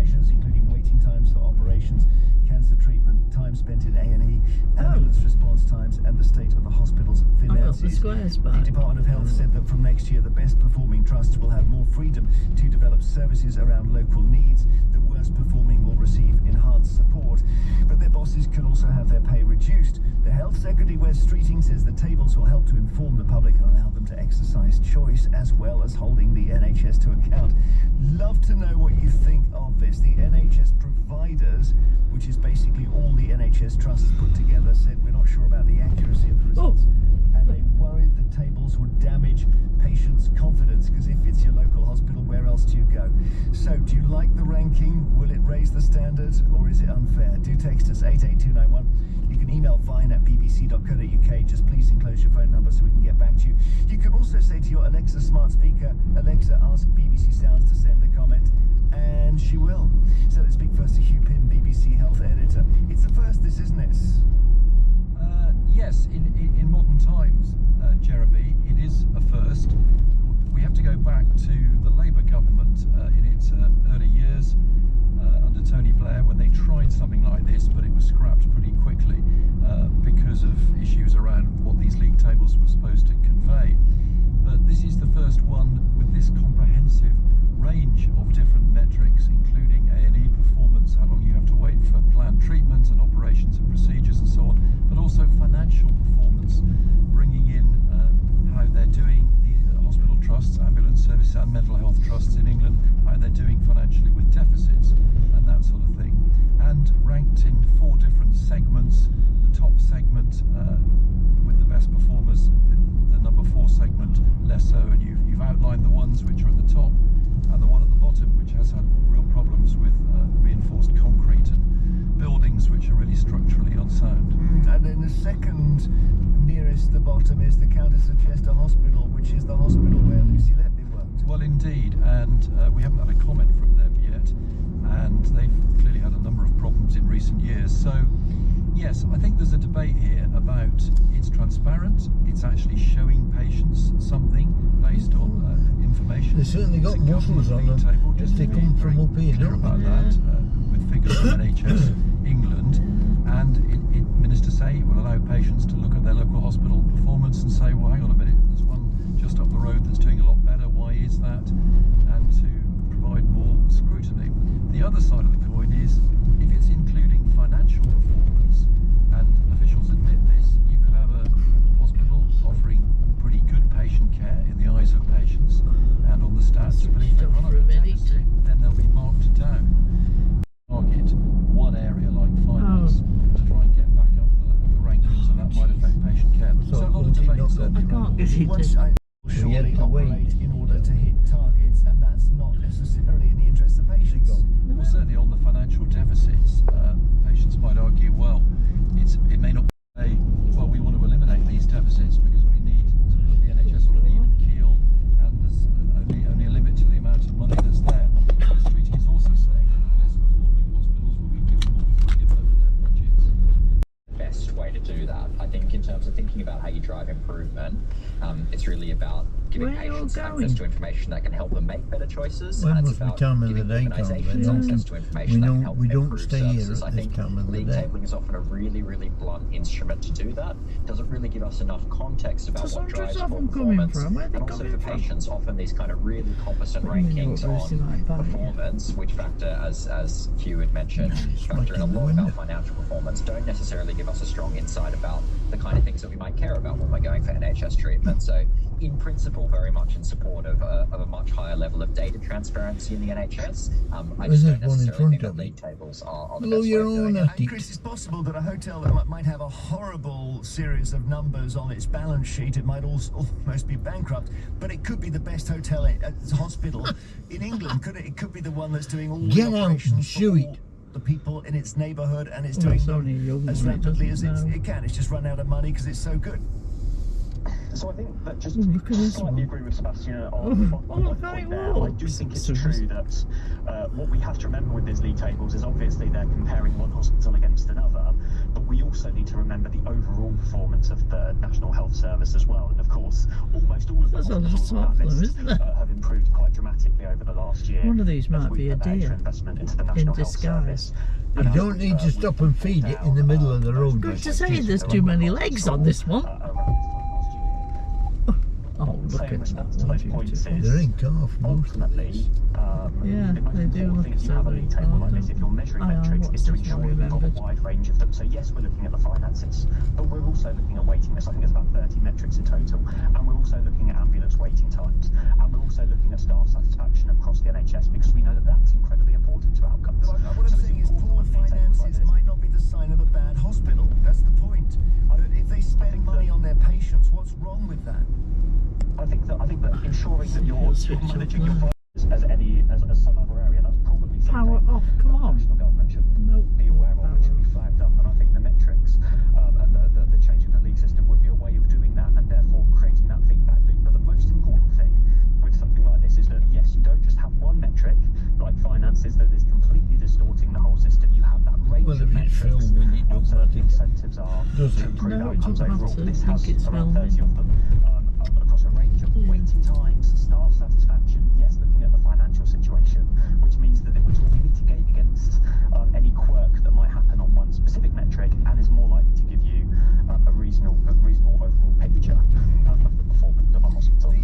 measures, including waiting times for operations, cancer treatment, time spent in A&E, ambulance response times, and the state of the hospital's finances. The Department of Health said that from next year, the best performing trusts will have more freedom to develop services around local needs. The worst performing will receive enhanced support, but their bosses could also have their pay reduced. The Health Secretary, Wes Streeting, says the tables will help to inform the public and allow them to exercise choice, as well as holding the NHS to account. Love to know what you think of this. The NHS providers, which is basically all the NHS trusts put together, said we're not sure about the accuracy of the results, and they worried the tables would damage patients' confidence, because if it's your local hospital, where else do you go? So, do you like the ranking? Will it raise the standard, or is it unfair? Do text us 88291. You can email vine@bbc.co.uk. Just please enclose your phone number so we can get back to you. You can also say to your Alexa smart speaker, Alexa, ask BBC Sounds to send a comment, and she will. So let's speak first to Hugh Pym, BBC Health Editor. It's the first, this, isn't it? Yes, in modern times, Jeremy, it is a first. We have to go back to the Labour government in its early years under Tony Blair, when they tried something like this, but it was scrapped pretty quickly because of issues around what these league tables were supposed to convey. But this is the first one with this comprehensive range of different metrics, including A&E performance, how long you have to wait for planned treatment and operations and procedures and so on, but also financial performance, bringing in how they're doing, the hospital trusts, ambulance services and mental health trusts in England, how they're doing financially with deficits and that sort of thing, and ranked in 4 different segments. The top segment with the best performers, the number 4 segment less so, and you've outlined the ones which are at the top, and the one at the bottom which has had real problems with reinforced concrete and buildings which are really structurally unsound. And then the second nearest the bottom is the Countess of Chester Hospital, which is the hospital where Lucy Letby worked. Well, indeed, and we haven't had a comment from them yet, and they've clearly had a number of problems in recent years. So yes, I think there's a debate here about it's transparent, it's actually showing patients something based on information. They certainly got muscles on them if they come from up here, don't about that, with figures from NHS England, and ministers say it will allow patients to look at their local hospital performance and say, well, hang on a minute, there's one just up the road that's doing a lot better, why is that? And to provide more scrutiny. The other side of the coin is, if it's including financial performance, and officials admit this, you could have a hospital offering pretty good patient care in the eyes of patients and on the stats, but if they run up a deficit, then they'll be marked down. Target one area like finance to try and get back up the rankings, and that might affect patient care. So a lot of debates there. Surely operate in order to hit targets, and that's not necessarily in the interest of patients. Well, certainly on the financial deficits, patients might argue, well, it may not say, well, we want to eliminate these deficits because we need to put the NHS on an even keel, and there's only a limit to the amount of money that's there. This treaty is also saying that the best performing hospitals will be given more freedom over their budgets. Best way to do that, I think, in terms of thinking about how you drive improvement, it's really about giving patients access to information that can help them make better choices, and it's about giving organisations access to information that can help improve services. I think league tabling is often a really, really blunt instrument to do that. It doesn't really give us enough context about what drives performance, and also for patients, often these kind of really competent rankings on performance, which factor, as Hugh had mentioned, factor in a lot about financial performance, don't necessarily give us a strong insight about the kind of things that we might care about when we're going for NHS treatment. So in principle, very much in support of a much higher level of data transparency in the NHS. I just don't necessarily think that league tables are the best way of doing it. And Chris, it's possible that a hotel that might have a horrible series of numbers on its balance sheet, it might almost be bankrupt, but it could be the best hotel hospital in England. It could be the one that's doing all the operations for all the people in its neighbourhood, and it's doing them as rapidly as it can. It's just run out of money because it's so good. So I think that just look at this slightly one. agree with Sebastian on one point there. I do think it's true that what we have to remember with these league tables is obviously they're comparing one hospital against another, but we also need to remember the overall performance of the National Health Service as well. And of course, almost all of the hospitals on that list have improved quite dramatically over the last year. One of these might be a deer investment into the National in disguise. You don't need to stop and feed it in the middle of the road. Good to say, there's too many legs on this one. Oh, look at that. They're in calf, most of these. Yeah, they do look so big. If you're measuring metrics, is to ensure you've got a wide range of them. So yes, we're looking at the finances, but we're also looking at waiting lists. I think there's about 30 metrics in total, and we're also looking at ambulance waiting times, and we're also looking at staff satisfaction across the NHS, because we know that that's incredibly important to outcomes. What I'm saying is poor finances might not be the sign of a bad hospital. That's the point. If they spend money on their patients, what's wrong with that? I think that ensuring that you're managing your finances as some other area, that's probably something Power off, come on. the national government should be aware of, which should be flagged up. And I think the metrics and the change in the league system would be a way of doing that, and therefore creating that feedback loop. But the most important thing with something like this is that yes, you don't just have one metric like finances that is completely distorting the whole system. You have that range of metrics. Incentives are to improve outcomes overall. This has around 30 of them. Across a range of waiting times, staff satisfaction, yes, looking at the financial situation, which means that it will mitigate against any quirk that might happen on one specific metric, and is more likely to give you a reasonable overall picture of the performance of a hospital.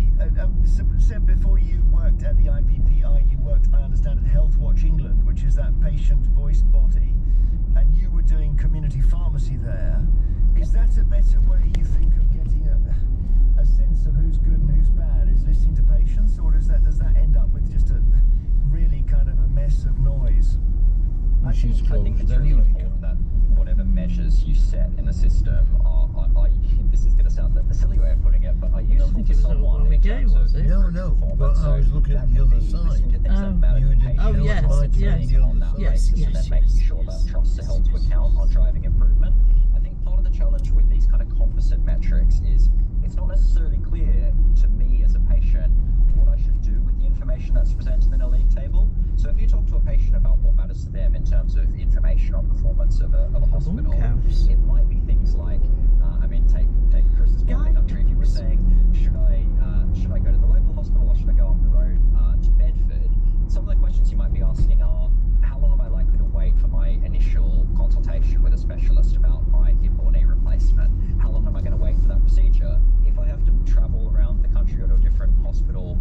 Said before you worked at the IPPI, you worked, I understand, at Health Watch England, which is that patient voice body, and you were doing community pharmacy there. Is that a better way, you think, of getting a sense of who's good and who's bad? Is listening to patients, or does that end up with just a really kind of a mess of noise? I think it's really important that whatever measures you set in the system are this is going to sound a silly way of putting it, but are useful to someone in terms of No, but I was looking at the other side. Yes. And then making sure that trusts are held to account on driving improvement. I think part of the challenge with these kind of composite metrics is it's not necessarily clear to me as a patient what I should do with the information that's presented in a league table. So if you talk to a patient about what matters to them in terms of information on performance of a hospital, it might be things like, take Chris's part of the country. If you were saying, should I go to the local hospital or should I go up the road to Bedford? Some of the questions you might be asking are, how long am I likely to wait for my initial consultation with a specialist about my hip or knee replacement? How long am I going to wait for that procedure? If I have to travel around the country or to a different hospital,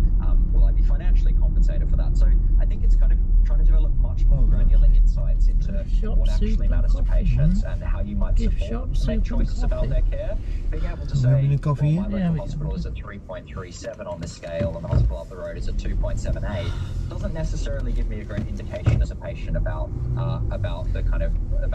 will I be financially compensated for that? So I think it's kind of trying to develop much more granular insights into what actually matters to patients and how you might support make choices about their care. Being able to say, well, my local hospital is at 3.37 on the scale and the hospital up the road is at 2.78 doesn't necessarily give me a great indication as a patient about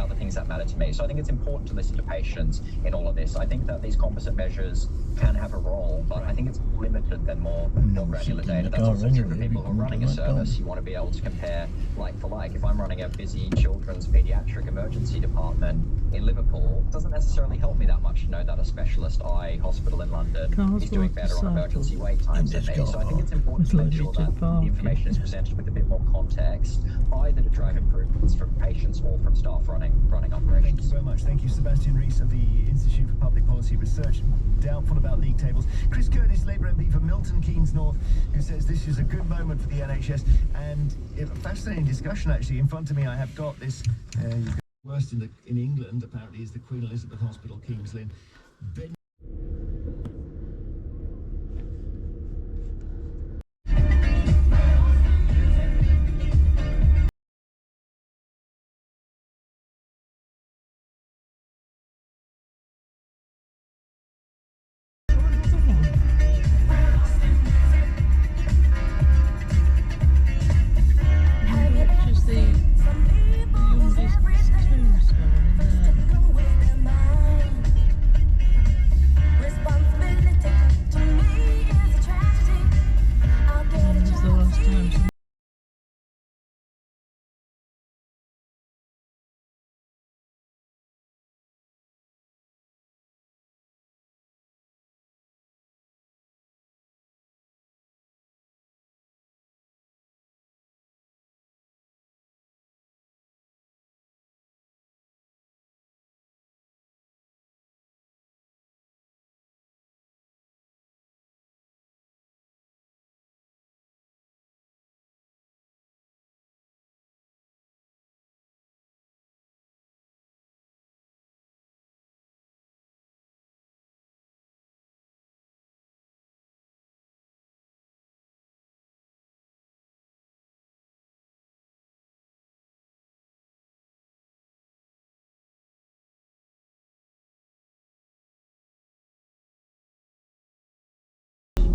the things that matter to me. So I think it's important to listen to patients in all of this. I think that these composite measures can have a role, but I think it's limited than more granular data. That's also true for people who are running a service. You want to be able to compare like for like. If I'm running a busy children's pediatric emergency department in Liverpool, it doesn't necessarily help me that much to know that a specialist eye hospital in London is doing better on emergency wait times than me. So I think it's important to make sure that the information is presented with a bit more context, either to drive improvements from patients or from staff running operations. Thank you very much. Thank you, Sebastian Rees of the Institute for Public Policy Research. Doubtful about league tables. Chris Curtis, Labour MP for Milton Keynes North, who says this is a good moment for the NHS. And a fascinating discussion, actually. In front of me, I have got this. Worst in England, apparently, is the Queen Elizabeth Hospital, King's Lynn.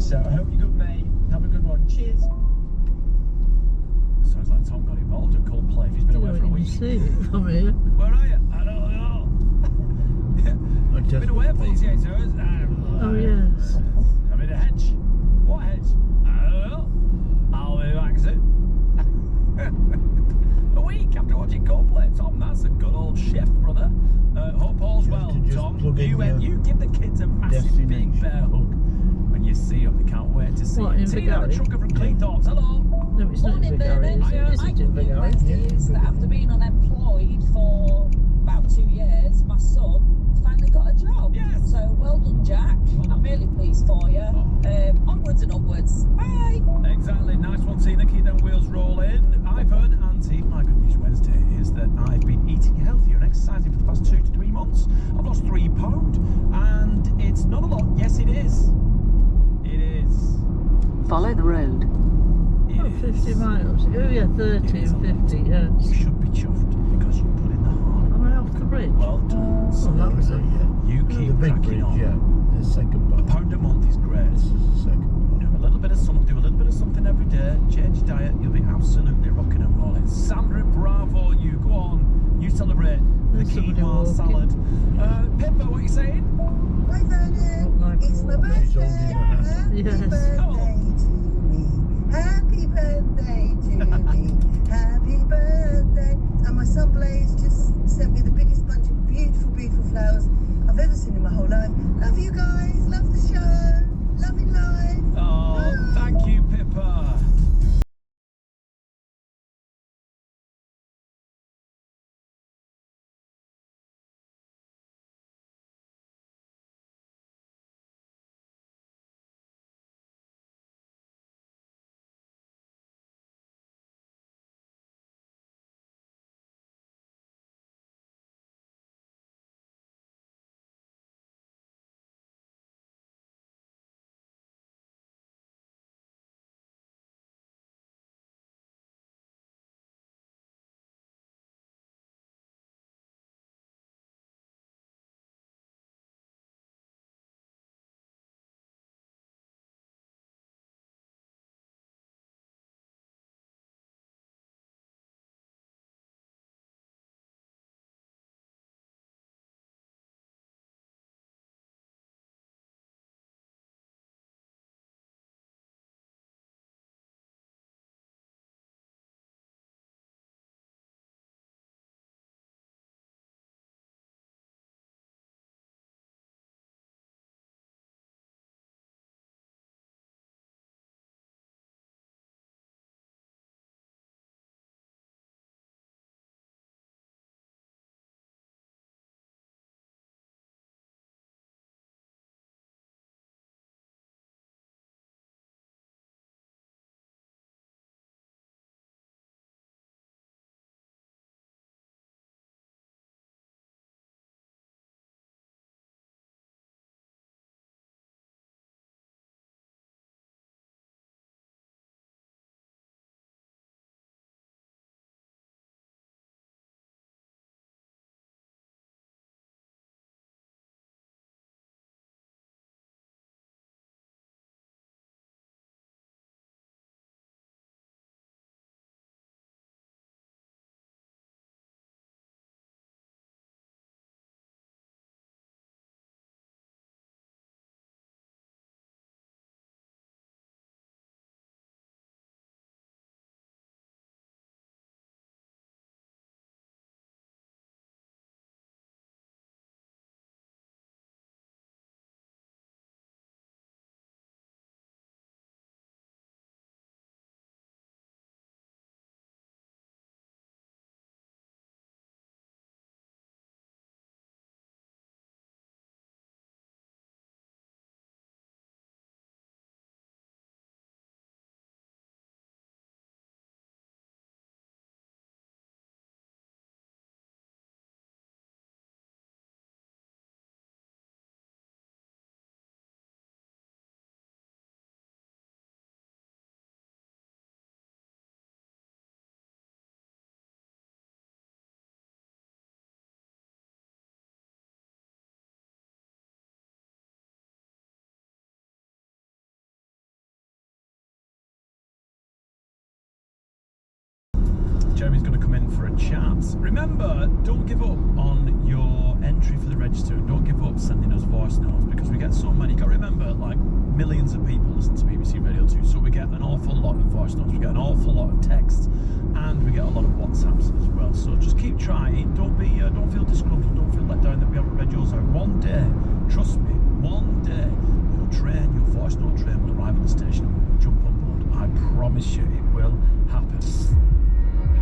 So I hope you're good, mate. Have a good one. Cheers. Sounds like Tom got involved at Coldplay if he's been away for a week. See it from here. Where are you? I don't know. Been away 48 hours. Oh yes. I'm in a hedge. What hedge? I don't know. I'll be back soon. A week after watching Coldplay. Tom, that's a good old shift, brother. Hope all's well, Tom. You give the kids a massive big bear hug when you see them. They can't wait to see you. Tina, the trucker from Cleethorpes. Hello. No, it's not in Vigari. Is it in Vigari? Is that after being unemployed for about 2 years, my son finally got a job. Yes. So well done, Jack. I'm really pleased for you. Onwards and upwards. Bye. Exactly. Nice one, Tina. Keep them wheels rolling. Ivan, Auntie, my good news Wednesday is that I've been eating healthier and exercising for the past 2 to 3 months. I've lost 3 pounds, and it's not a lot. Yes, it is. It is. Follow the road. Oh, 50 miles. Oh yeah, 30 and 50, yes. You should be chuffed because you put in the hard. Am I off the bridge? Well done. Oh, that was it, yeah. You The keep big cracking bridge, on. yeah. The second part. £1 a month is great. This is the second part. Do a little bit of something every day. Change your diet. You'll be absolutely rocking and rolling. Sandra, bravo! You go on. You celebrate the quinoa salad. Pippa, what are you saying? Hi Vernon, it's my birthday. Happy Yes. birthday to me. Happy birthday to me. Happy birthday. And my son Blaze just sent me the biggest bunch of beautiful, beautiful flowers I've ever seen in my whole life. Love you guys. Love the show. Loving life. Oh, Bye. thank you, Pippa. Jeremy's going to come in for a chat. Remember, don't give up on your entry for the register, and don't give up sending us voice notes, because we get so many. You've got to remember, like, millions of people listen to BBC Radio 2, so we get an awful lot of voice notes, we get an awful lot of texts, and we get a lot of WhatsApps as well. So just keep trying. Don't feel disgruntled, don't feel let down that we haven't read yours out. One day, trust me, one day your voice note train will arrive at the station and we'll jump on board. I promise you it will happen.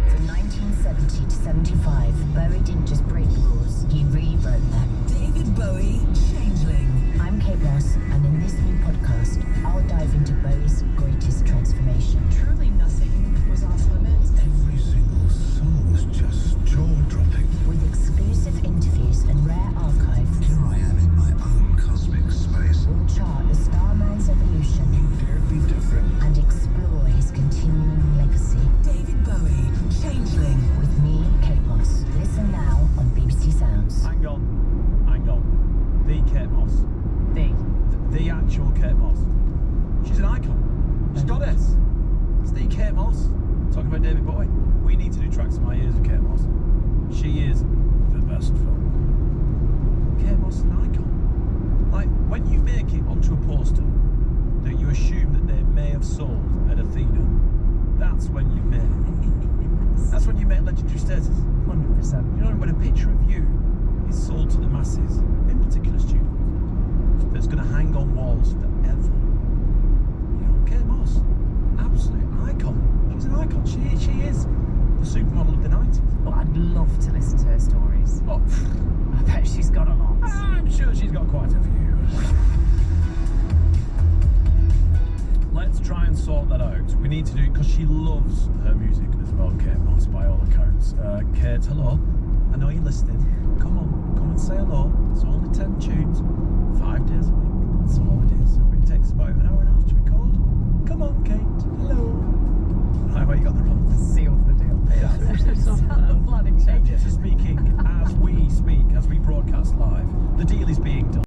From 1970 to 75, Bowie didn't just break rules, he rewrote them. David Bowie, Changeling. I'm Kate Moss, and in this new podcast, I'll dive into Bowie's greatest transformation. Truly nothing was off limits. Every single song was just jaw-dropping. With exclusive interviews and rare archive, Here I am in my own cosmic space. we'll chart the Starman's evolution. You dare be different. And explore his continuing legacy. David Bowie, Changeling. With me, Kate Moss. Listen now on BBC Sounds. Hang on. The Kate Moss. The actual Kate Moss. She's an icon. She's goddess. It's the Kate Moss. Talking about David Bowie. We need to do Tracks in My Ears with Kate Moss. She is the best film. Kate Moss is an icon. Like, when you make it onto a poster that you assume that they may have sold at Athena, that's when you made it. That's when you make legendary status. 100%. You know, when a picture of you is sold to the masses, in particular students, that's going to hang on walls forever. You know, Kate Moss, absolute icon. She's an icon. She is the supermodel of the 90s. Oh, I'd love to listen to her stories. Oh, I bet she's got a lot. I'm sure she's got quite a few. Let's try and sort that out. We need to do it because she loves her music as well, Kate Moss, by all accounts. Kate, hello. I know you're listening. Come and say hello. It's only 10 tunes, 5 days a week. That's all it is. So it takes about an hour and a half to record. Come on, Kate. Hello. Right, where you got the roll? Sealed the deal. Agents are speaking as we speak, as we broadcast live. The deal is being